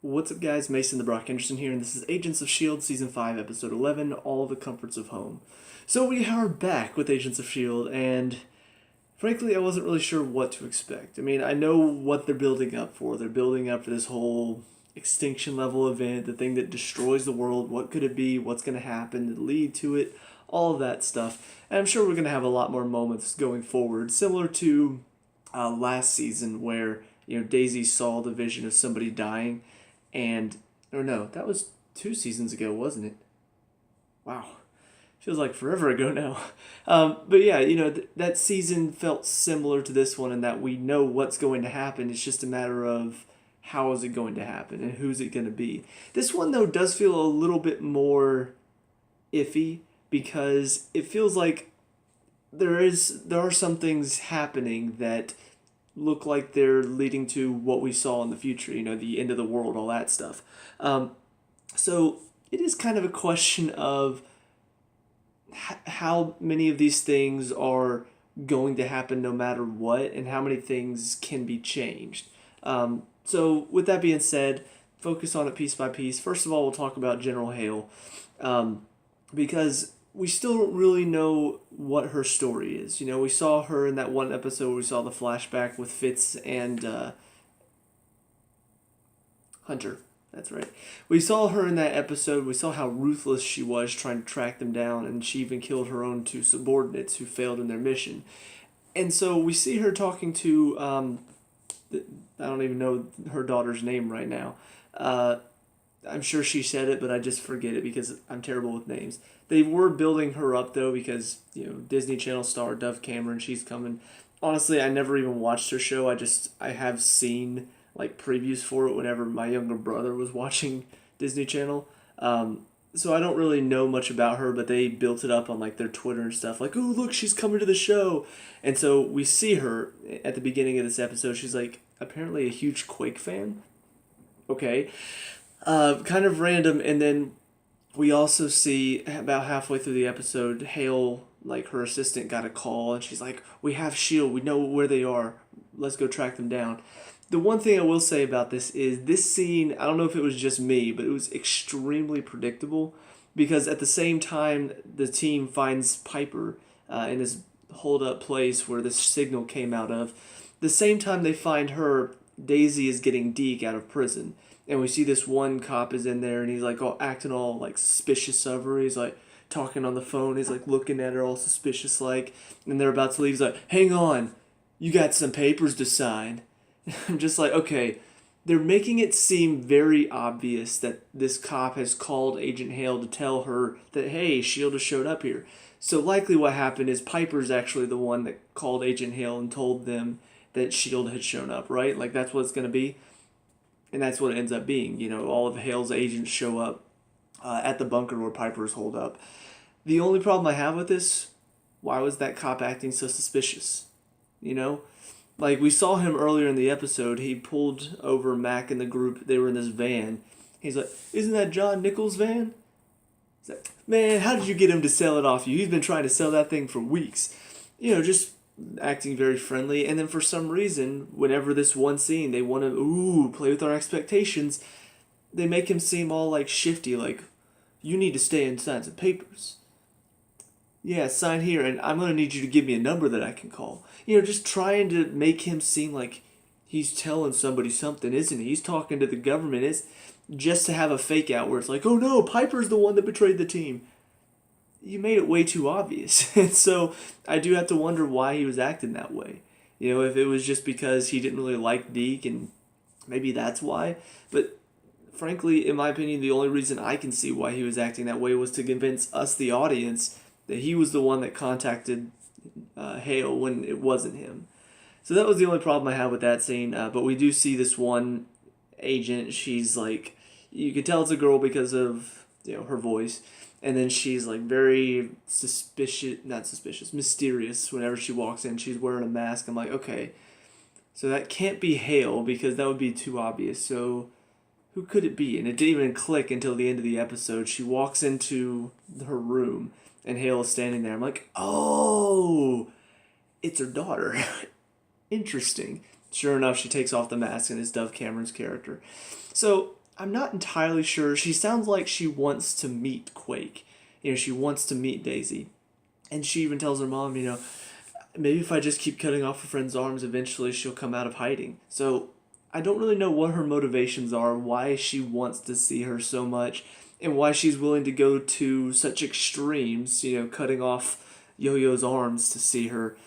What's up, guys? Mason the Brock Henderson here, and this is Agents of S.H.I.E.L.D. Season 5, Episode 11, All the Comforts of Home. So we are back with Agents of S.H.I.E.L.D., and frankly, I wasn't really sure what to expect. I mean, I know what they're building up for. They're building up for this whole extinction level event, the thing that destroys the world. What could it be? What's going to happen to lead to it? All of that stuff. And I'm sure we're going to have a lot more moments going forward, similar to last season where, Daisy saw the vision of somebody dying and or no, that was 2 seasons ago, wasn't it? Wow, feels like forever ago now. But yeah, that season felt similar to this one in that we know what's going to happen. It's just a matter of how is it going to happen and who's it going to be. This one though does feel a little bit more iffy because it feels like there are some things happening that look like they're leading to what we saw in the future, the end of the world, all that stuff. Um, so it is kind of a question of how many of these things are going to happen no matter what, and how many things can be changed. So with that being said, focus on it piece by piece. First of all, we'll talk about General Hale, because we still don't really know what her story is. We saw her in that one episode where we saw the flashback with Fitz and Hunter. That's right. We saw her in that episode. We saw how ruthless she was trying to track them down, and she even killed her own two subordinates who failed in their mission. And so we see her talking to, I don't even know her daughter's name right now. I'm sure she said it, but I just forget it because I'm terrible with names. They were building her up though because Disney Channel star Dove Cameron, she's coming. Honestly, I never even watched her show. I have seen like previews for it whenever my younger brother was watching Disney Channel. So I don't really know much about her, but they built it up on like their Twitter and stuff. Like, oh look, she's coming to the show, and so we see her at the beginning of this episode. She's like apparently a huge Quake fan. Okay, kind of random, and then we also see about halfway through the episode, Hale, like her assistant, got a call, and she's like, "We have Shield. We know where they are. Let's go track them down." The one thing I will say about this is this scene. I don't know if it was just me, but it was extremely predictable because at the same time the team finds Piper in this hold up place where this signal came out of. The same time they find her, Daisy is getting Deke out of prison. And we see this one cop is in there and he's like all acting all like suspicious of her. He's like talking on the phone. He's like looking at her all suspicious like. And they're about to leave. He's like, hang on, you got some papers to sign. I'm just like, okay, they're making it seem very obvious that this cop has called Agent Hale to tell her that, hey, S.H.I.E.L.D. has showed up here. So likely what happened is Piper's actually the one that called Agent Hale and told them that S.H.I.E.L.D. had shown up, right? Like that's what it's going to be. And that's what it ends up being. All of Hale's agents show up at the bunker where Piper's holed up. The only problem I have with this, why was that cop acting so suspicious? Like we saw him earlier in the episode, he pulled over Mac and the group. They were in this van. He's like, isn't that John Nichols' van? He's like, man, how did you get him to sell it off you? He's been trying to sell that thing for weeks. Just acting very friendly. And then for some reason, whenever this one scene, they want to, play with our expectations, they make him seem all like shifty, like, you need to stay and sign some papers. Yeah, sign here, and I'm going to need you to give me a number that I can call. Just trying to make him seem like he's telling somebody something, isn't he? He's talking to the government. It's just to have a fake out where it's like, oh no, Piper's the one that betrayed the team. You made it way too obvious. And so I do have to wonder why he was acting that way. If it was just because he didn't really like Deke, and maybe that's why. But frankly, in my opinion, the only reason I can see why he was acting that way was to convince us, the audience, that he was the one that contacted Hale when it wasn't him. So that was the only problem I had with that scene. But we do see this one agent. She's like, you can tell it's a girl because of her voice. And then she's like very mysterious whenever she walks in. She's wearing a mask. I'm like, okay, so that can't be Hale because that would be too obvious. So who could it be? And it didn't even click until the end of the episode. She walks into her room and Hale is standing there. I'm like, oh, it's her daughter. Interesting. Sure enough, she takes off the mask and it's Dove Cameron's character. So I'm not entirely sure. She sounds like she wants to meet Quake. She wants to meet Daisy. And she even tells her mom, maybe if I just keep cutting off her friend's arms, eventually she'll come out of hiding. So I don't really know what her motivations are, why she wants to see her so much, and why she's willing to go to such extremes, cutting off Yo-Yo's arms to see her.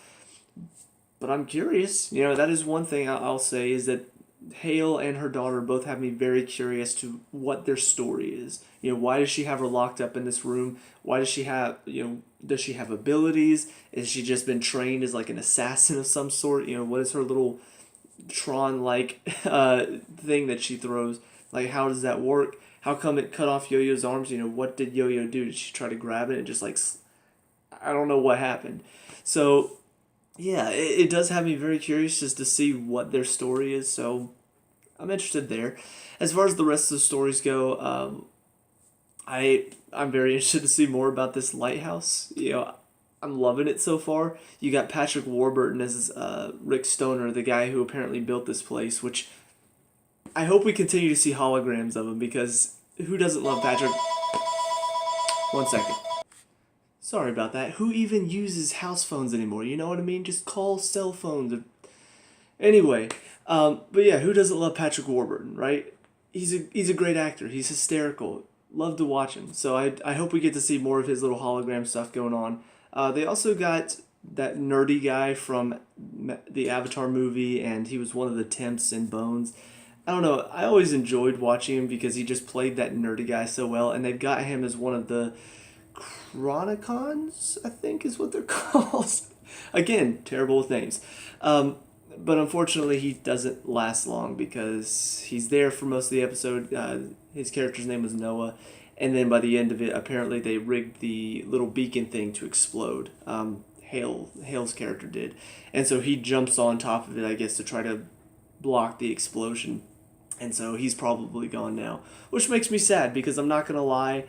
But I'm curious. That is one thing I'll say is that Hale and her daughter both have me very curious to what their story is. Why does she have her locked up in this room? Why does she have, does she have abilities? Has she just been trained as like an assassin of some sort? What is her little Tron-like thing that she throws? Like, how does that work? How come it cut off Yo-Yo's arms? What did Yo-Yo do? Did she try to grab it and just like, I don't know what happened. So yeah, it does have me very curious just to see what their story is, so I'm interested there. As far as the rest of the stories go, I'm very interested to see more about this lighthouse. I'm loving it so far. You got Patrick Warburton as Rick Stoner, the guy who apparently built this place, which I hope we continue to see holograms of him, because who doesn't love Patrick? 1 second. Sorry about that. Who even uses house phones anymore? You know what I mean? Just call cell phones. Anyway, but yeah, who doesn't love Patrick Warburton, right? He's a great actor. He's hysterical. Love to watch him. So I hope we get to see more of his little hologram stuff going on. They also got that nerdy guy from the Avatar movie, and he was one of the Temps in Bones. I don't know. I always enjoyed watching him because he just played that nerdy guy so well, and they've got him as one of the Chronicons, I think is what they're called. Again, terrible with names. But unfortunately, he doesn't last long because he's there for most of the episode. His character's name was Noah. And then by the end of it, apparently they rigged the little beacon thing to explode. Hale's character did. And so he jumps on top of it, I guess, to try to block the explosion. And so he's probably gone now. Which makes me sad because I'm not going to lie,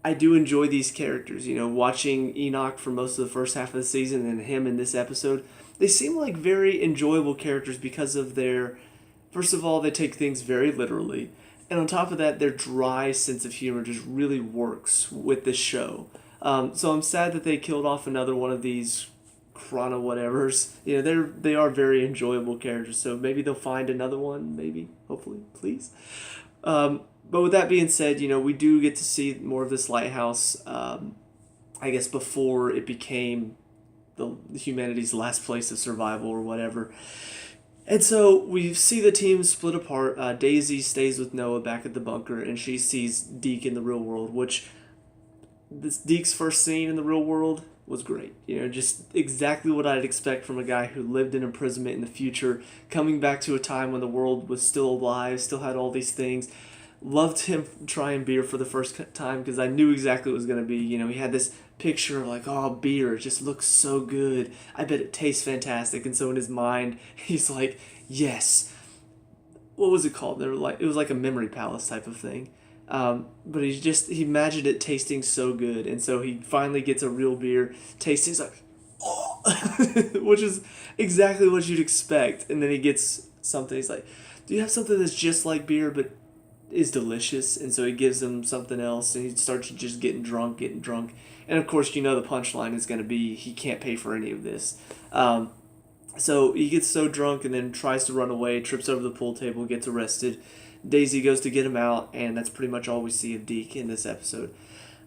I do enjoy these characters. Watching Enoch for most of the first half of the season and him in this episode, they seem like very enjoyable characters because of their, first of all, they take things very literally. And on top of that, their dry sense of humor just really works with this show. So I'm sad that they killed off another one of these chrono whatevers. They are very enjoyable characters. So maybe they'll find another one. Maybe, hopefully, please. But with that being said, we do get to see more of this lighthouse. I guess before it became the humanity's last place of survival or whatever. And so we see the team split apart. Daisy stays with Noah back at the bunker, and she sees Deke in the real world, which this Deke's first scene in the real world was great. Just exactly what I'd expect from a guy who lived in imprisonment in the future, coming back to a time when the world was still alive, still had all these things. Loved him trying beer for the first time because I knew exactly what it was going to be. He had this picture of like, oh, beer, it just looks so good. I bet it tastes fantastic. And so in his mind, he's like, yes. What was it called? It was like a memory palace type of thing. But he imagined it tasting so good. And so he finally gets a real beer, tasting, he's like, oh, which is exactly what you'd expect. And then he gets something, he's like, do you have something that's just like beer, but is delicious? And so he gives him something else, and he starts just getting drunk. And of course, the punchline is going to be he can't pay for any of this. So he gets so drunk and then tries to run away, trips over the pool table, gets arrested. Daisy goes to get him out, and that's pretty much all we see of Deke in this episode.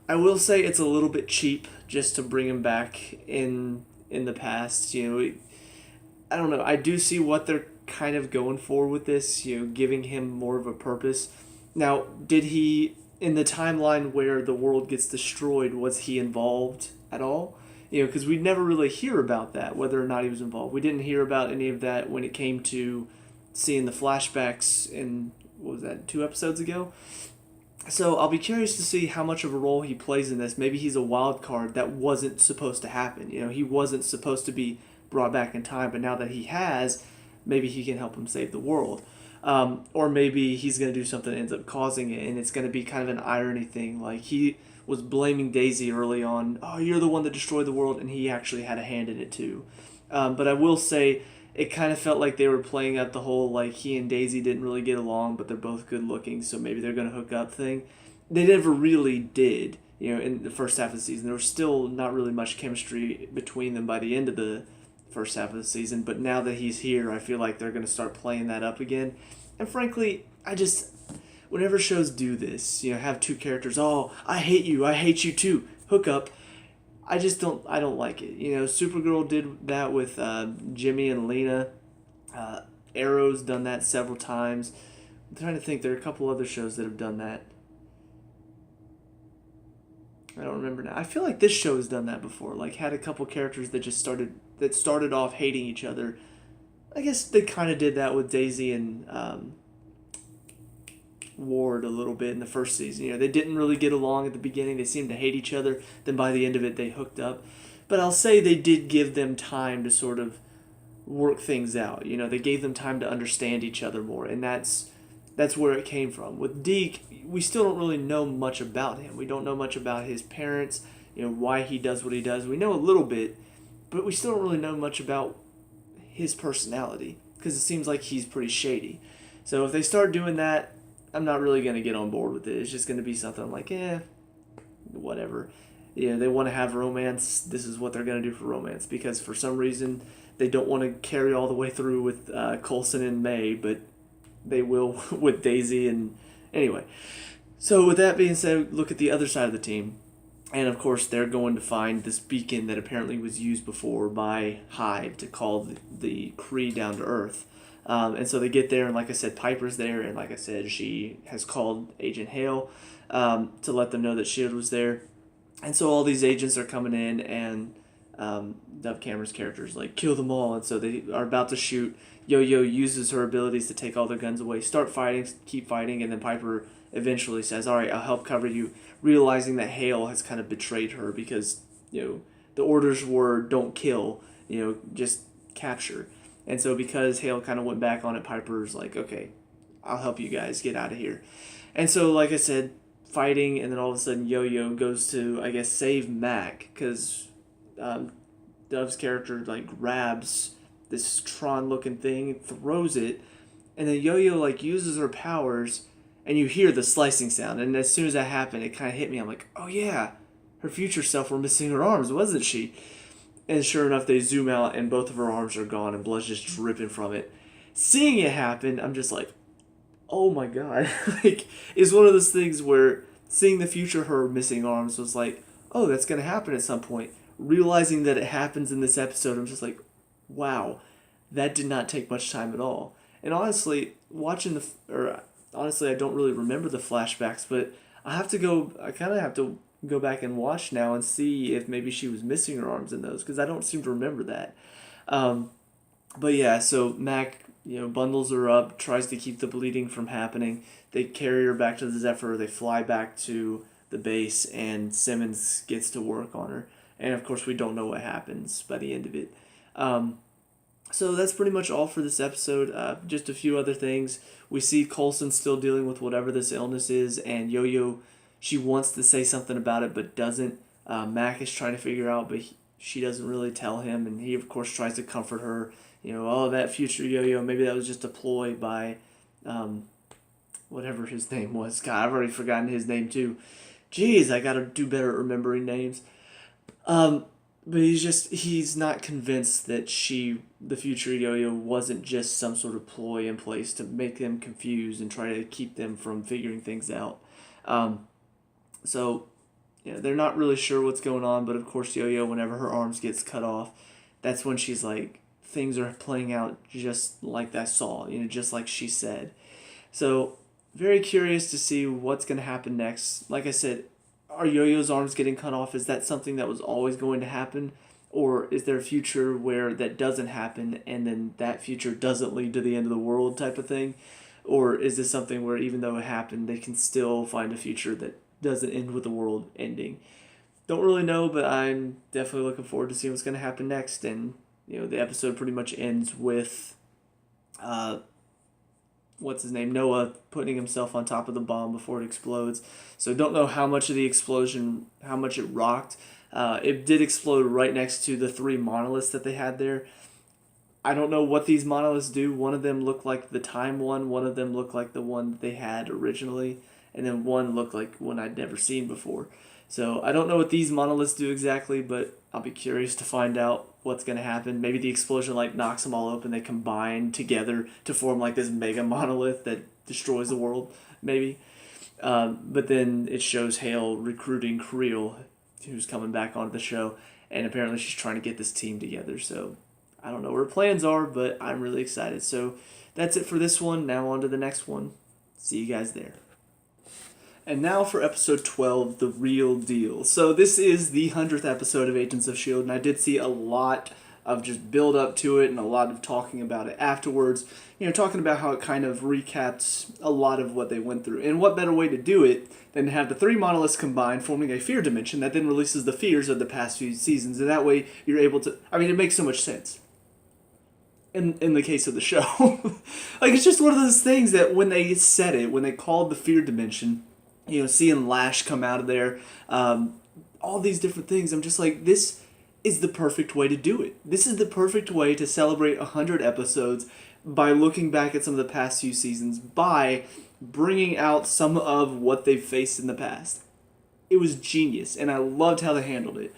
I will say it's a little bit cheap just to bring him back in the past. I don't know. I do see what they're kind of going for with this, giving him more of a purpose. Now, did he, in the timeline where the world gets destroyed, was he involved at all? Because we never really hear about that, whether or not he was involved. We didn't hear about any of that when it came to seeing the flashbacks in, what was that, 2 episodes ago? So I'll be curious to see how much of a role he plays in this. Maybe he's a wild card that wasn't supposed to happen. He wasn't supposed to be brought back in time, but now that he has, maybe he can help him save the world. Or maybe he's going to do something that ends up causing it, and it's going to be kind of an irony thing. Like, he was blaming Daisy early on, oh, you're the one that destroyed the world, and he actually had a hand in it too. But I will say, it kind of felt like they were playing out the whole like he and Daisy didn't really get along, but they're both good looking, so maybe they're gonna hook up thing. They never really did. In the first half of the season, there was still not really much chemistry between them by the end of the first half of the season. But now that he's here, I feel like they're gonna start playing that up again. And frankly, whenever shows do this, have two characters, oh, I hate you too, hook up. I don't like it. Supergirl did that with Jimmy and Lena. Arrow's done that several times. I'm trying to think. There are a couple other shows that have done that. I don't remember now. I feel like this show has done that before. Like had a couple characters that started off hating each other. I guess they kind of did that with Daisy and Ward a little bit in the first season. They didn't really get along at the beginning. They seemed to hate each other. Then by the end of it, they hooked up. But I'll say they did give them time to sort of work things out. They gave them time to understand each other more, and that's where it came from. With Deke, we still don't really know much about him. We don't know much about his parents, why he does what he does. We know a little bit, but we still don't really know much about his personality because it seems like he's pretty shady. So if they start doing that, I'm not really going to get on board with it. It's just going to be something I'm like, whatever. They want to have romance. This is what they're going to do for romance because for some reason they don't want to carry all the way through with Coulson and May, but they will with Daisy and anyway. So with that being said, look at the other side of the team. And of course, they're going to find this beacon that apparently was used before by Hive to call the Kree down to Earth. And so they get there, and like I said, Piper's there, and like I said, she has called Agent Hale to let them know that S.H.I.E.L.D. was there. And so all these agents are coming in, and Dove Cameron's characters like kill them all, and so they are about to shoot. Yo-Yo uses her abilities to take all their guns away, start fighting, keep fighting, and then Piper eventually says, all right, I'll help cover you, realizing that Hale has kind of betrayed her because, the orders were don't kill, just capture. And so because Hale kind of went back on it, Piper's like, okay, I'll help you guys get out of here. And so, like I said, fighting, and then all of a sudden Yo-Yo goes to, I guess, save Mac, because Dove's character, like, grabs this Tron-looking thing, throws it, and then Yo-Yo, like, uses her powers, and you hear the slicing sound, and as soon as that happened, it kind of hit me. I'm like, oh yeah, her future self were missing her arms, wasn't she? And sure enough, they zoom out, and both of her arms are gone, and blood's just dripping from it. Seeing it happen, I'm just like, oh my god. Like, it's one of those things where seeing the future her missing arms was like, oh, that's going to happen at some point. Realizing that it happens in this episode, I'm just like, wow, that did not take much time at all. And honestly, honestly, I don't really remember the flashbacks, but I kind of have to go back and watch now and see if maybe she was missing her arms in those, because I don't seem to remember that. But yeah, so Mac, bundles her up, tries to keep the bleeding from happening. They carry her back to the Zephyr, they fly back to the base, and Simmons gets to work on her. And of course, we don't know what happens by the end of it. So that's pretty much all for this episode. Just a few other things. We see Coulson still dealing with whatever this illness is, and Yo-Yo, she wants to say something about it, but doesn't. Mac is trying to figure out, but she doesn't really tell him, and he, of course, tries to comfort her. Oh, that future Yo-Yo, maybe that was just a ploy by whatever his name was. God, I've already forgotten his name, too. Jeez, I gotta do better at remembering names. But he's not convinced that the future Yo-Yo, wasn't just some sort of ploy in place to make them confused and try to keep them from figuring things out. So, they're not really sure what's going on, but of course Yo-Yo, whenever her arms gets cut off, that's when she's like, things are playing out just like I saw, just like she said. So, very curious to see what's going to happen next. Like I said, are Yo-Yo's arms getting cut off? Is that something that was always going to happen? Or is there a future where that doesn't happen and then that future doesn't lead to the end of the world type of thing? Or is this something where even though it happened, they can still find a future that doesn't end with the world ending? Don't really know, but I'm definitely looking forward to seeing what's going to happen next. And, the episode pretty much ends with, Noah putting himself on top of the bomb before it explodes. So don't know how much of the explosion, how much it rocked. It did explode right next to the 3 monoliths that they had there. I don't know what these monoliths do. One of them looked like the time one of them looked like the one that they had originally, and then one looked like one I'd never seen before. So I don't know what these monoliths do exactly, but I'll be curious to find out what's going to happen. Maybe the explosion like knocks them all open. They combine together to form like this mega monolith that destroys the world. Maybe, but then it shows Hale recruiting Creel, who's coming back onto the show, and apparently she's trying to get this team together. So I don't know what her plans are, but I'm really excited. So that's it for this one. Now on to the next one. See you guys there. And now for episode 12, The Real Deal. So this is the 100th episode of Agents of S.H.I.E.L.D., and I did see a lot of just build up to it and a lot of talking about it afterwards. Talking about how it kind of recaps a lot of what they went through. And what better way to do it than to have the three monoliths combined, forming a fear dimension that then releases the fears of the past few seasons. And that way you're able to... it makes so much sense. In the case of the show. It's just one of those things that when they said it, when they called the fear dimension... seeing Lash come out of there, all these different things. I'm just like, this is the perfect way to do it. This is the perfect way to celebrate 100 episodes by looking back at some of the past few seasons, by bringing out some of what they've faced in the past. It was genius, and I loved how they handled it.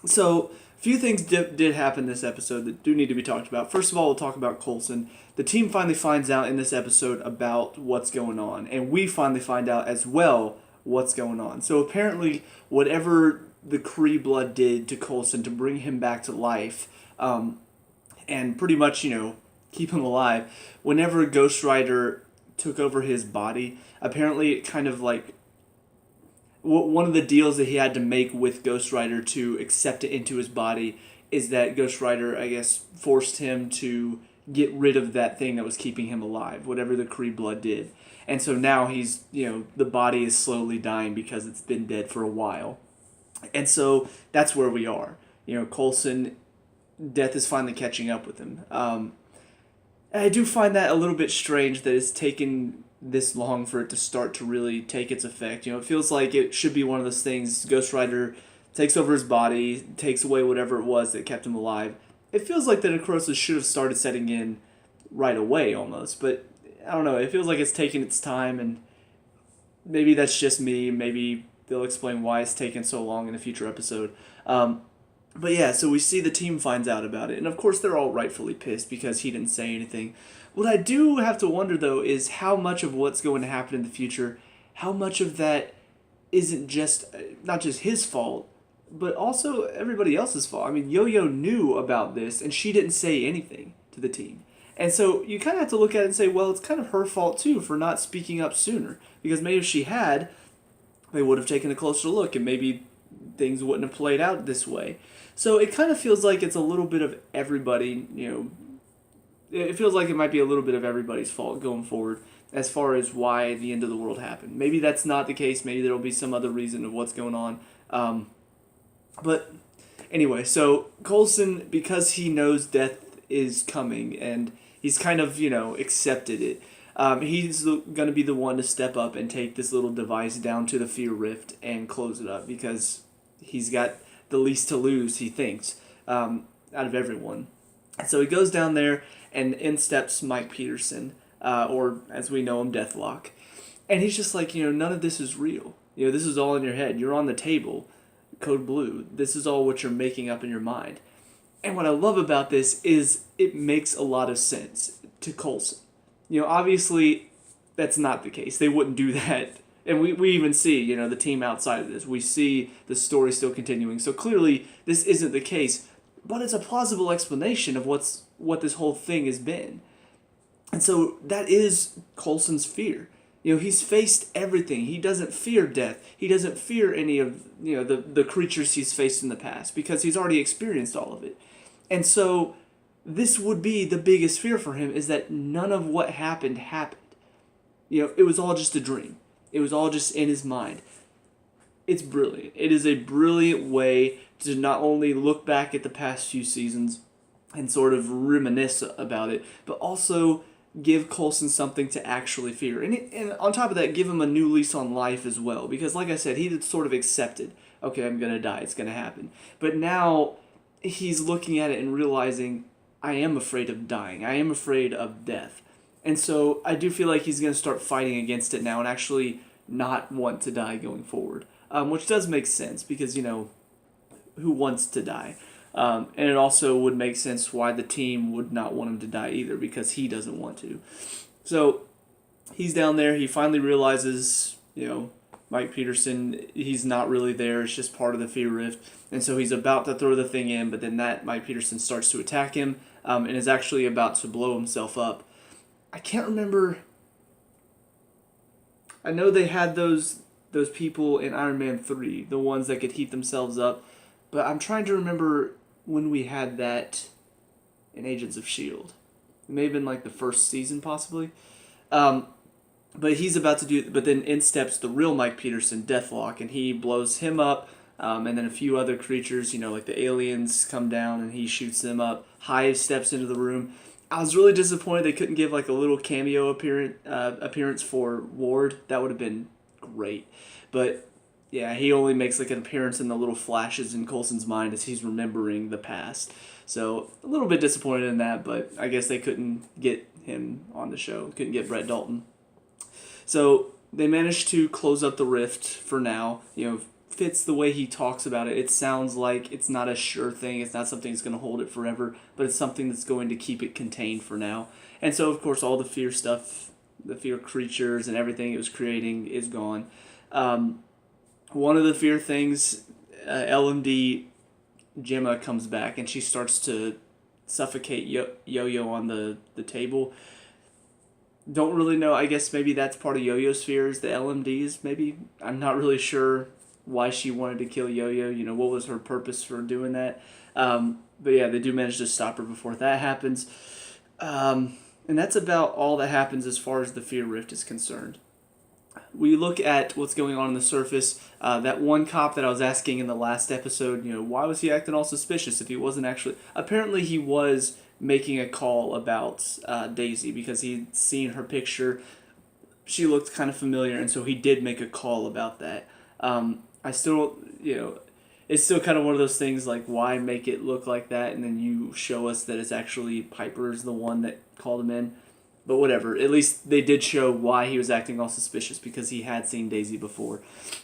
So, a few things did happen this episode that do need to be talked about. First of all, we'll talk about Coulson. The team finally finds out in this episode about what's going on, and we finally find out as well what's going on. So apparently, whatever the Kree blood did to Coulson to bring him back to life, and pretty much, keep him alive, whenever Ghost Rider took over his body, apparently it kind of like... One of the deals that he had to make with Ghost Rider to accept it into his body is that Ghost Rider, I guess, forced him to get rid of that thing that was keeping him alive, whatever the Kree blood did. And so now he's, the body is slowly dying because it's been dead for a while. And so that's where we are. Coulson, death is finally catching up with him. And I do find that a little bit strange that it's taken this long for it to start to really take its effect. It feels like it should be one of those things. Ghost Rider takes over his body, takes away whatever it was that kept him alive. It feels like the necrosis should have started setting in right away almost, but I don't know. It feels like it's taking its time, and maybe that's just me. Maybe they'll explain why it's taken so long in a future episode. But yeah, so we see the team finds out about it, and of course they're all rightfully pissed because he didn't say anything. What I do have to wonder, though, is how much of what's going to happen in the future, how much of that isn't not just his fault, but also everybody else's fault. Yo-Yo knew about this, and she didn't say anything to the team. And so you kind of have to look at it and say, well, it's kind of her fault, too, for not speaking up sooner. Because maybe if she had, they would have taken a closer look, and maybe things wouldn't have played out this way. So it kind of feels like it's a little bit of everybody, it feels like it might be a little bit of everybody's fault going forward as far as why the end of the world happened. Maybe that's not the case. Maybe there will be some other reason of what's going on. But anyway, so Coulson, because he knows death is coming and he's kind of, accepted it, he's going to be the one to step up and take this little device down to the Fear Rift and close it up because he's got the least to lose, he thinks, out of everyone. So he goes down there, and in steps Mike Peterson, or as we know him, Deathlock. And he's just like, none of this is real. This is all in your head. You're on the table, Code Blue. This is all what you're making up in your mind. And what I love about this is it makes a lot of sense to Coulson. Obviously, that's not the case. They wouldn't do that. And we even see, the team outside of this. We see the story still continuing. So clearly, this isn't the case. But it's a plausible explanation of what this whole thing has been. And so that is Coulson's fear. He's faced everything. He doesn't fear death. He doesn't fear any of the creatures he's faced in the past because he's already experienced all of it. And so this would be the biggest fear for him, is that none of what happened. It was all just a dream. It was all just in his mind. It's brilliant. It is a brilliant way to not only look back at the past few seasons and sort of reminisce about it, but also give Coulson something to actually fear. And on top of that, give him a new lease on life as well. Because like I said, he had sort of accepted, okay, I'm going to die, it's going to happen. But now he's looking at it and realizing, I am afraid of dying. I am afraid of death. And so I do feel like he's going to start fighting against it now and actually not want to die going forward. Which does make sense because, who wants to die? And it also would make sense why the team would not want him to die either because he doesn't want to. So he's down there. He finally realizes, Mike Peterson, he's not really there. It's just part of the fear rift. And so he's about to throw the thing in, but then that Mike Peterson starts to attack him and is actually about to blow himself up. I can't remember. I know they had those people in Iron Man 3, the ones that could heat themselves up, but I'm trying to remember when we had that in Agents of S.H.I.E.L.D. It may have been like the first season, possibly. But he's about to do, but then in steps the real Mike Peterson, Deathlock, and he blows him up, and then a few other creatures, like the aliens come down and he shoots them up. Hive steps into the room. I was really disappointed they couldn't give like a little cameo appearance for Ward. That would have been great. But yeah, he only makes like an appearance in the little flashes in Coulson's mind as he's remembering the past. So a little bit disappointed in that, but I guess they couldn't get him on the show. Couldn't get Brett Dalton. So they managed to close up the rift for now. Fits the way he talks about it. It sounds like it's not a sure thing. It's not something that's going to hold it forever, but it's something that's going to keep it contained for now. And so, of course, all the fear stuff, the fear creatures and everything it was creating is gone. One of the fear things, LMD Gemma comes back and she starts to suffocate Yo-Yo on the table. Don't really know. I guess maybe that's part of Yo-Yo's fears, the LMDs, maybe. I'm not really sure why she wanted to kill Yo-Yo. What was her purpose for doing that? But yeah, they do manage to stop her before that happens. And that's about all that happens as far as the Fear Rift is concerned. We look at what's going on the surface. That one cop that I was asking in the last episode, why was he acting all suspicious if he wasn't actually... Apparently he was making a call about Daisy because he'd seen her picture. She looked kind of familiar, and so he did make a call about that. I still, it's still kind of one of those things like, why make it look like that, and then you show us that it's actually Piper's the one that called him in. But whatever, at least they did show why he was acting all suspicious, because he had seen Daisy before.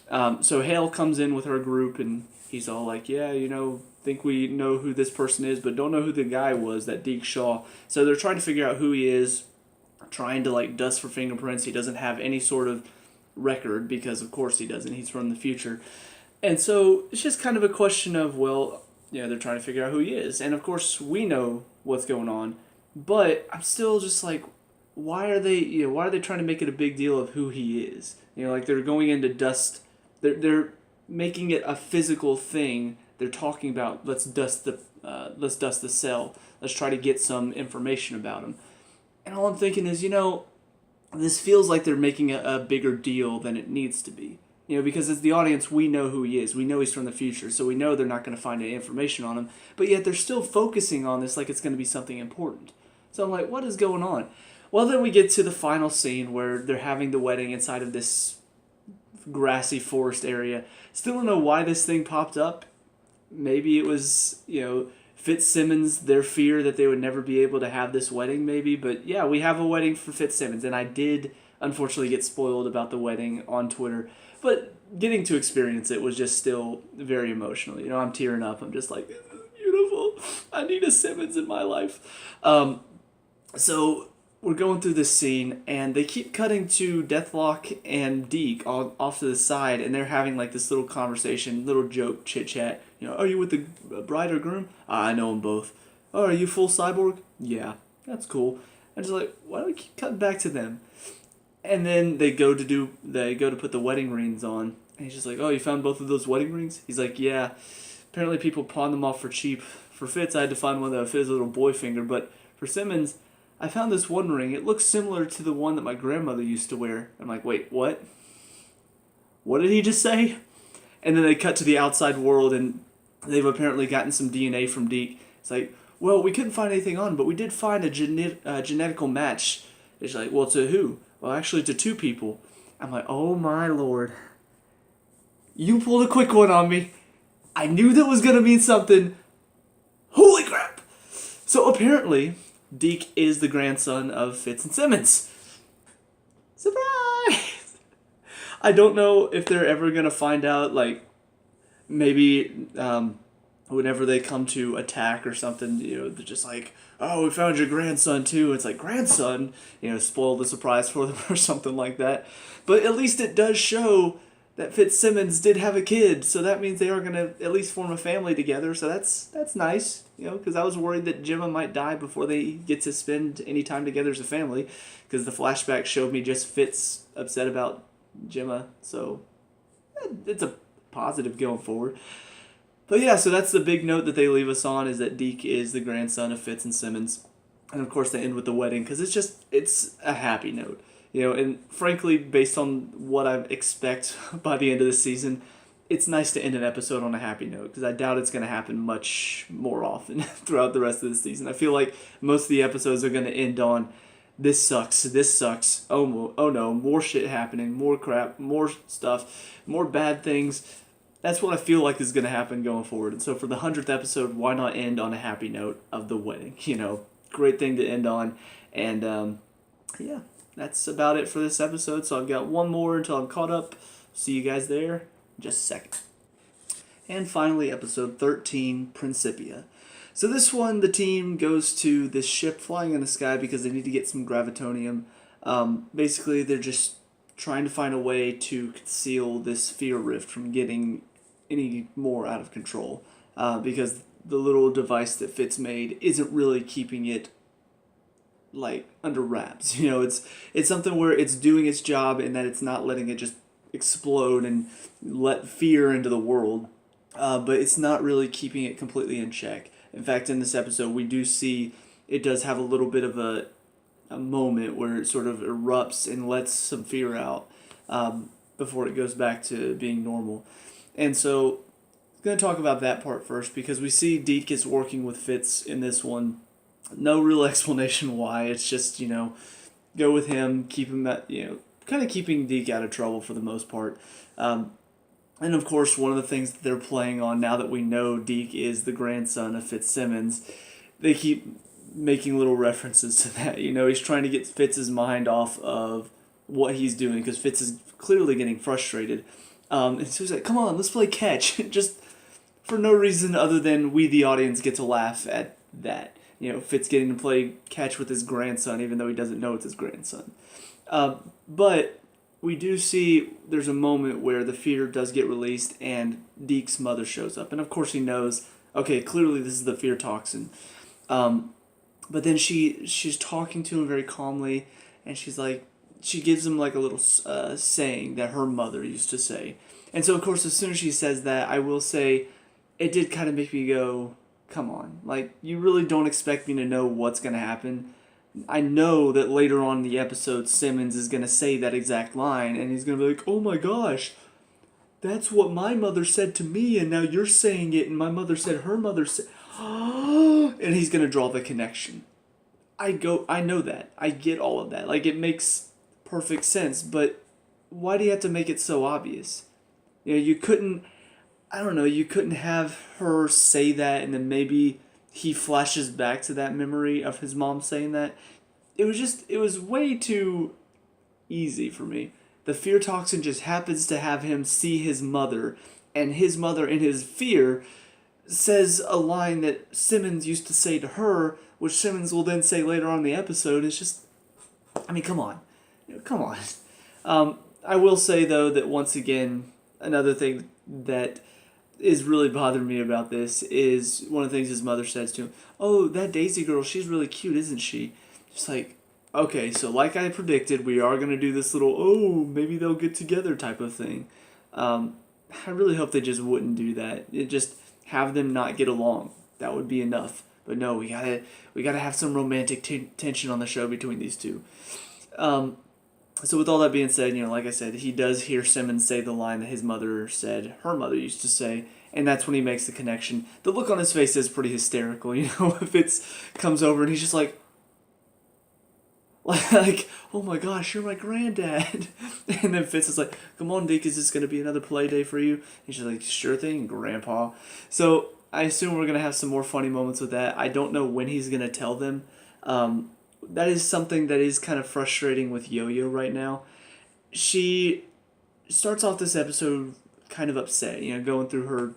So Hale comes in with her group, and he's all like, yeah, think we know who this person is, but don't know who the guy was, that Deke Shaw. So they're trying to figure out who he is, trying to dust for fingerprints. He doesn't have any sort of record, because of course he doesn't. He's from the future. And so it's just kind of a question of, they're trying to figure out who he is. And of course we know what's going on, but I'm still just like, why are they trying to make it a big deal of who he is? They're going into dust. They're making it a physical thing. They're talking about, let's dust the cell. Let's try to get some information about him. And all I'm thinking is, this feels like they're making a bigger deal than it needs to be. Because as the audience, we know who he is. We know he's from the future, so we know they're not going to find any information on him. But yet they're still focusing on this like it's going to be something important. So I'm like, what is going on? Well, then we get to the final scene where they're having the wedding inside of this grassy forest area. Still don't know why this thing popped up. Maybe it was, Fitzsimmons, their fear that they would never be able to have this wedding, maybe. But yeah, we have a wedding for Fitzsimmons, and I did unfortunately get spoiled about the wedding on Twitter. But getting to experience it was just still very emotional. I'm tearing up. I'm just like, this is beautiful. I need a Simmons in my life. So we're going through this scene, and they keep cutting to Deathlock and Deke off to the side, and they're having this little conversation, little joke, chit-chat. Are you with the bride or groom? I know them both. Oh, are you full cyborg? Yeah, that's cool. I'm just like, why do we keep cutting back to them? And then they go to put the wedding rings on, and he's just like, oh, you found both of those wedding rings? He's like, yeah. Apparently people pawn them off for cheap. For Fitz, I had to find one that would fit his little boy finger, but for Simmons, I found this one ring. It looks similar to the one that my grandmother used to wear. I'm like, wait, what? What did he just say? And then they cut to the outside world, and they've apparently gotten some DNA from Deke. It's like, well, we couldn't find anything on him, but we did find a genetical match. It's like, well, to who? Well, actually, to two people. I'm like, oh my lord. You pulled a quick one on me. I knew that was going to mean something. Holy crap. So apparently, Deke is the grandson of Fitz and Simmons. Surprise! I don't know if they're ever going to find out, like, maybe whenever they come to attack or something, they're just like, oh, we found your grandson too. It's like, grandson? Spoil the surprise for them or something like that. But at least it does show that Fitzsimmons did have a kid, so that means they are going to at least form a family together, so that's nice, because I was worried that Gemma might die before they get to spend any time together as a family, because the flashback showed me just Fitz upset about Gemma, so it's a positive going forward. But yeah, so that's the big note that they leave us on, is that Deke is the grandson of Fitz and Simmons. And of course they end with the wedding, because it's a happy note. And frankly, based on what I expect by the end of the season, it's nice to end an episode on a happy note, because I doubt it's going to happen much more often throughout the rest of the season. I feel like most of the episodes are going to end on, this sucks, oh no, more shit happening, more crap, more stuff, more bad things. That's what I feel like is going to happen going forward. And so for the 100th episode, why not end on a happy note of the wedding? Great thing to end on. And yeah, that's about it for this episode. So I've got one more until I'm caught up. See you guys there in just a second. And finally, episode 13, Principia. So this one, the team goes to this ship flying in the sky because they need to get some gravitonium. Basically, they're just trying to find a way to conceal this fear rift from getting any more out of control, because the little device that Fitz made isn't really keeping it like under wraps. It's something where it's doing its job and that it's not letting it just explode and let fear into the world, but it's not really keeping it completely in check. In fact, in this episode, we do see it does have a little bit of a moment where it sort of erupts and lets some fear out before it goes back to being normal. And so I'm going to talk about that part first, because we see Deke is working with Fitz in this one. No real explanation why. It's just, go with him, keep him at, kind of keeping Deke out of trouble for the most part. And of course, one of the things that they're playing on now that we know Deke is the grandson of Fitzsimmons, they keep making little references to that. He's trying to get Fitz's mind off of what he's doing, because Fitz is clearly getting frustrated. And so he's like, come on, let's play catch. Just for no reason other than we, the audience, get to laugh at that. Fitz getting to play catch with his grandson, even though he doesn't know it's his grandson. But we do see there's a moment where the fear does get released and Deke's mother shows up. And of course he knows, okay, clearly this is the fear toxin. But then she's talking to him very calmly, and she gives him like a little saying that her mother used to say. And so, of course, as soon as she says that, I will say it did kind of make me go, come on. Like, you really don't expect me to know what's going to happen. I know that later on in the episode, Simmons is going to say that exact line, and he's going to be like, oh my gosh, that's what my mother said to me, and now you're saying it, and my mother said her mother said, and he's going to draw the connection. I know that. I get all of that. Like, it makes perfect sense, but why do you have to make it so obvious? You couldn't have her say that and then maybe he flashes back to that memory of his mom saying that. It was way too easy for me. The fear toxin just happens to have him see his mother, and his mother in his fear says a line that Simmons used to say to her, which Simmons will then say later on in the episode. It's just, come on. Come on. I will say, though, that once again, another thing that is really bothering me about this is one of the things his mother says to him. Oh, that Daisy girl, she's really cute, isn't she? Just like, okay, so like I predicted, we are going to do this little, oh, maybe they'll get together type of thing. I really hope they just wouldn't do that. Just have them not get along. That would be enough. But no, we gotta have some romantic tension on the show between these two. So with all that being said, like I said, he does hear Simmons say the line that his mother said her mother used to say, and that's when he makes the connection. The look on his face is pretty hysterical, if it comes over and he's just like, oh my gosh, you're my granddad. And then Fitz is like, come on, Deke, is this going to be another play day for you? And she's like, sure thing, Grandpa. So I assume we're going to have some more funny moments with that. I don't know when he's going to tell them. That is something that is kind of frustrating with Yo-Yo right now. She starts off this episode kind of upset, going through her,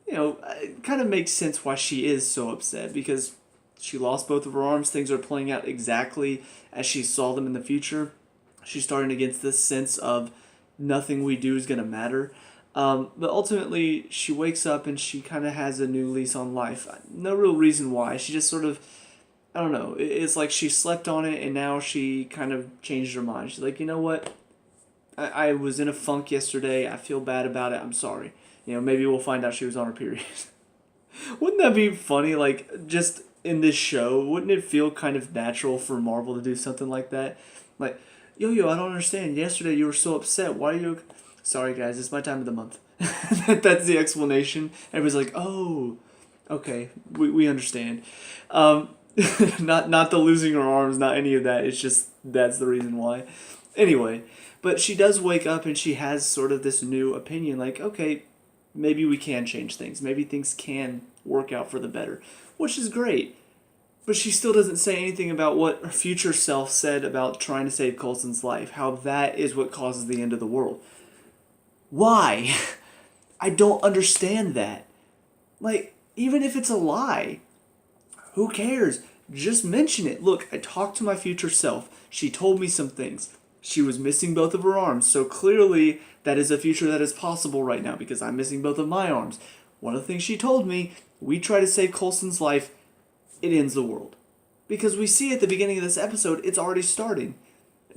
it kind of makes sense why she is so upset because she lost both of her arms. Things are playing out exactly as she saw them in the future. She's starting to get this sense of nothing we do is going to matter. But ultimately, she wakes up and she kind of has a new lease on life. No real reason why. She just sort of, I don't know. It's like she slept on it and now she kind of changed her mind. She's like, you know what? I was in a funk yesterday. I feel bad about it. I'm sorry. Maybe we'll find out she was on her period. Wouldn't that be funny? Like, just in this show, wouldn't it feel kind of natural for Marvel to do something like that? Like, Yo-Yo, I don't understand. Yesterday you were so upset. Why are you... Sorry, guys. It's my time of the month. That's the explanation. Everybody's like, oh, okay. We understand. Not the losing her arms, not any of that. It's just that's the reason why. Anyway, but she does wake up and she has sort of this new opinion. Like, okay, maybe we can change things. Maybe things can work out for the better, which is great. But she still doesn't say anything about what her future self said about trying to save Coulson's life, how that is what causes the end of the world. Why? I don't understand that. Like, even if it's a lie, who cares? Just mention it. Look, I talked to my future self. She told me some things. She was missing both of her arms, so clearly that is a future that is possible right now because I'm missing both of my arms. One of the things she told me, we try to save Coulson's life, it ends the world. Because we see at the beginning of this episode, it's already starting.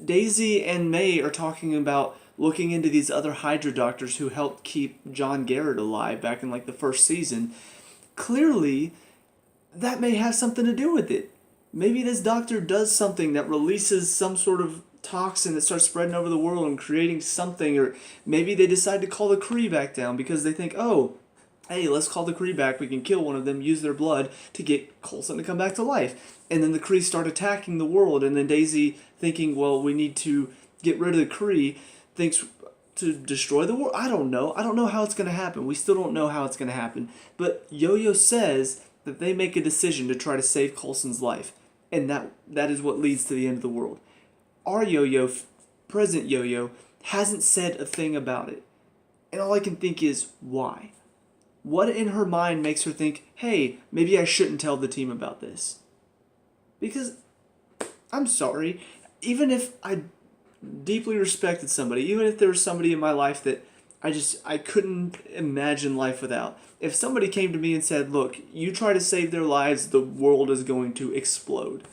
Daisy and May are talking about looking into these other Hydra doctors who helped keep John Garrett alive back in like the first season. Clearly, that may have something to do with it. Maybe this doctor does something that releases some sort of toxin that starts spreading over the world and creating something, or maybe they decide to call the Kree back down because they think, oh, hey, let's call the Kree back, we can kill one of them, use their blood to get Coulson to come back to life. And then the Kree start attacking the world, and then Daisy, thinking, well, we need to get rid of the Kree, thinks to destroy the world. I don't know how it's going to happen. We still don't know how it's going to happen. But Yo-Yo says that they make a decision to try to save Coulson's life, and that is what leads to the end of the world. Our Yo-Yo, present Yo-Yo, hasn't said a thing about it. And all I can think is, why? What in her mind makes her think, hey, maybe I shouldn't tell the team about this? Because, I'm sorry, even if I deeply respected somebody, even if there was somebody in my life that I couldn't imagine life without. If somebody came to me and said, look, you try to save their lives, the world is going to explode.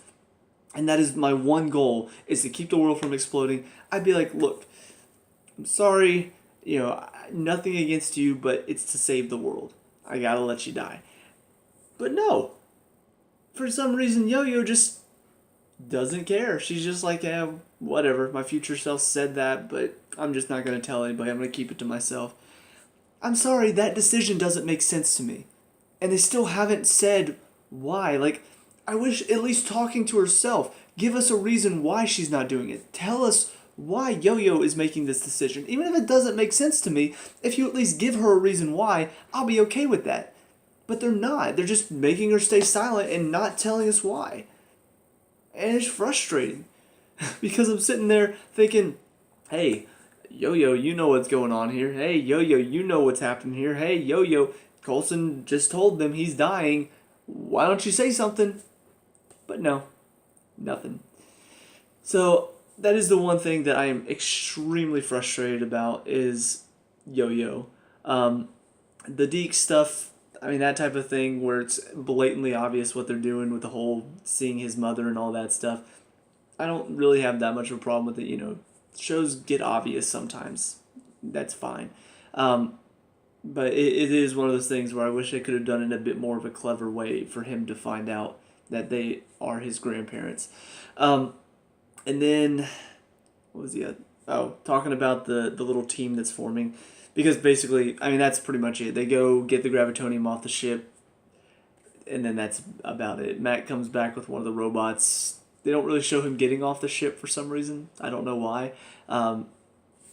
And that is my one goal, is to keep the world from exploding. I'd be like, look, I'm sorry, nothing against you, but it's to save the world. I gotta let you die. But no. For some reason, Yo-Yo just doesn't care. She's just like, yeah, whatever. My future self said that, but I'm just not going to tell anybody. I'm going to keep it to myself. I'm sorry, that decision doesn't make sense to me. And they still haven't said why. Like, I wish at least talking to herself, give us a reason why she's not doing it. Tell us why Yo-Yo is making this decision. Even if it doesn't make sense to me, if you at least give her a reason why, I'll be okay with that. But they're not. They're just making her stay silent and not telling us why. And it's frustrating. Because I'm sitting there thinking, hey, Yo-Yo, you know what's going on here. Hey, Yo-Yo, you know what's happening here. Hey, Yo-Yo, Coulson just told them he's dying. Why don't you say something? But no, nothing. So that is the one thing that I am extremely frustrated about is Yo-Yo. The Deke stuff, I mean, that type of thing where it's blatantly obvious what they're doing with the whole seeing his mother and all that stuff. I don't really have that much of a problem with it, Shows get obvious sometimes. That's fine. But it is one of those things where I wish they could have done it in a bit more of a clever way for him to find out that they are his grandparents. And then, what was the other? Oh, talking about the little team that's forming. Because basically, I mean, that's pretty much it. They go get the gravitonium off the ship, and then that's about it. Matt comes back with one of the robots. They don't really show him getting off the ship for some reason. I don't know why.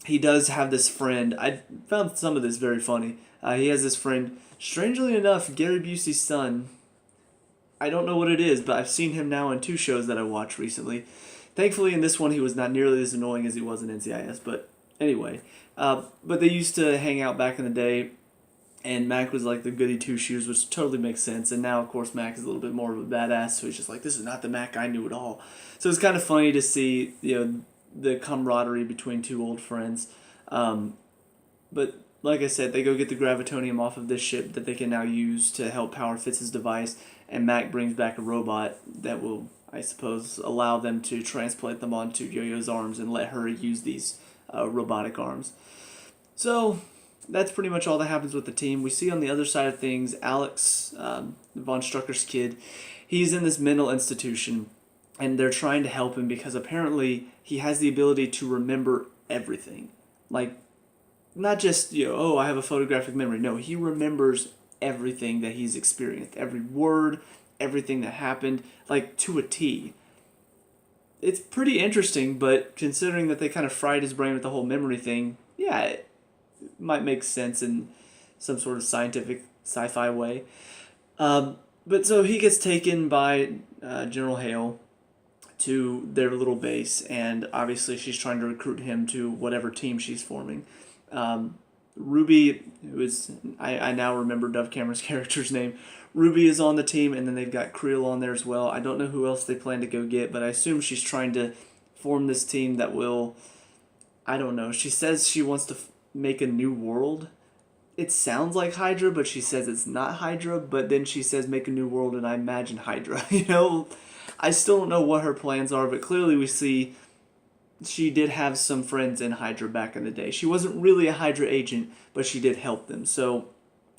he does have this friend. I found some of this very funny. He has this friend, strangely enough, Gary Busey's son. I don't know what it is, but I've seen him now in two shows that I watched recently. Thankfully, in this one, he was not nearly as annoying as he was in NCIS. But anyway, but they used to hang out back in the day, and Mac was like the goody two shoes, which totally makes sense. And now, of course, Mac is a little bit more of a badass, so he's just like, this is not the Mac I knew at all. So it's kind of funny to see, the camaraderie between two old friends. But like I said, they go get the gravitonium off of this ship that they can now use to help power Fitz's device, and Mac brings back a robot that will, I suppose, allow them to transplant them onto Yo-Yo's arms and let her use these robotic arms. So that's pretty much all that happens with the team. We see on the other side of things, Alex, Von Strucker's kid, he's in this mental institution, and they're trying to help him because apparently he has the ability to remember everything. Like, not just, oh, I have a photographic memory. No, he remembers everything that he's experienced. Every word, everything that happened, like to a T. It's pretty interesting, but considering that they kind of fried his brain with the whole memory thing, yeah, it might make sense in some sort of scientific sci-fi way. But so he gets taken by General Hale to their little base, and obviously she's trying to recruit him to whatever team she's forming. Ruby, who is, I now remember Dove Cameron's character's name. Ruby is on the team, and then they've got Creel on there as well. I don't know who else they plan to go get, but I assume she's trying to form this team that will, I don't know. She says she wants to make a new world. It sounds like Hydra, but she says it's not Hydra, but then she says make a new world, and I imagine Hydra. I still don't know what her plans are, but clearly we see she did have some friends in Hydra back in the day. She wasn't really a Hydra agent, but she did help them. So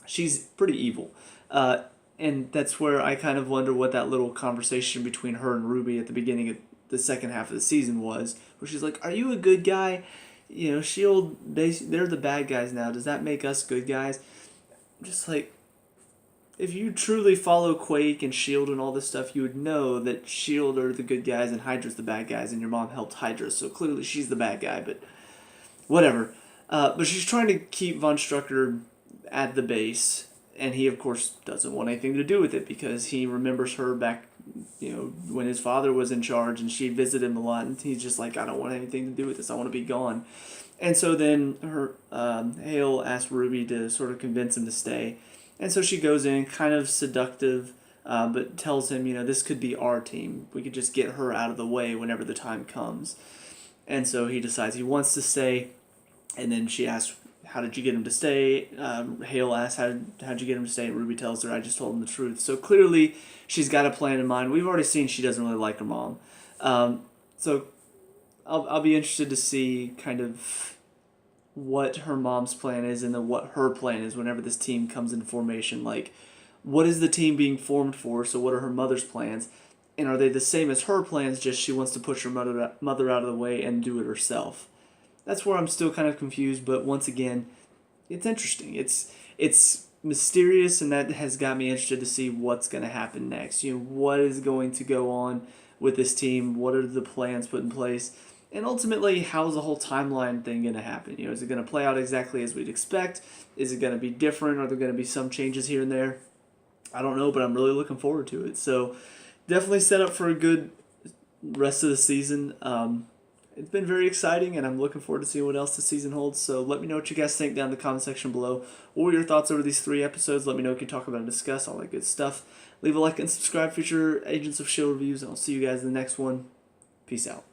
she's pretty evil. And that's where I kind of wonder what that little conversation between her and Ruby at the beginning of the second half of the season was, where she's like, are you a good guy? S.H.I.E.L.D., they're the bad guys now. Does that make us good guys? I'm just like, if you truly follow Quake and S.H.I.E.L.D. and all this stuff, you would know that S.H.I.E.L.D. are the good guys and Hydra's the bad guys, and your mom helped Hydra, so clearly she's the bad guy, but whatever. But she's trying to keep Von Strucker at the base, and he, of course, doesn't want anything to do with it because he remembers her back, when his father was in charge, and she visited him a lot, and he's just like, I don't want anything to do with this, I want to be gone. And so then Hale asks Ruby to sort of convince him to stay. And so she goes in, kind of seductive, but tells him, this could be our team. We could just get her out of the way whenever the time comes. And so he decides he wants to stay. And then she asks, how did you get him to stay? Hale asks, how'd you get him to stay? And Ruby tells her, I just told him the truth. So clearly she's got a plan in mind. We've already seen she doesn't really like her mom. So I'll be interested to see kind of what her mom's plan is and then what her plan is whenever this team comes in formation. Like, what is the team being formed for? So what are her mother's plans? And are they the same as her plans, just she wants to push her mother out of the way and do it herself? That's where I'm still kind of confused, but once again, it's interesting. It's mysterious, and that has got me interested to see what's going to happen next. What is going to go on with this team? What are the plans put in place? And ultimately, how is the whole timeline thing going to happen? Is it going to play out exactly as we'd expect? Is it going to be different? Are there going to be some changes here and there? I don't know, but I'm really looking forward to it. So definitely set up for a good rest of the season. It's been very exciting, and I'm looking forward to seeing what else the season holds. So let me know what you guys think down in the comment section below. What were your thoughts over these 3 episodes? Let me know what you can talk about and discuss, all that good stuff. Leave a like and subscribe for future Agents of S.H.I.E.L.D. reviews, and I'll see you guys in the next one. Peace out.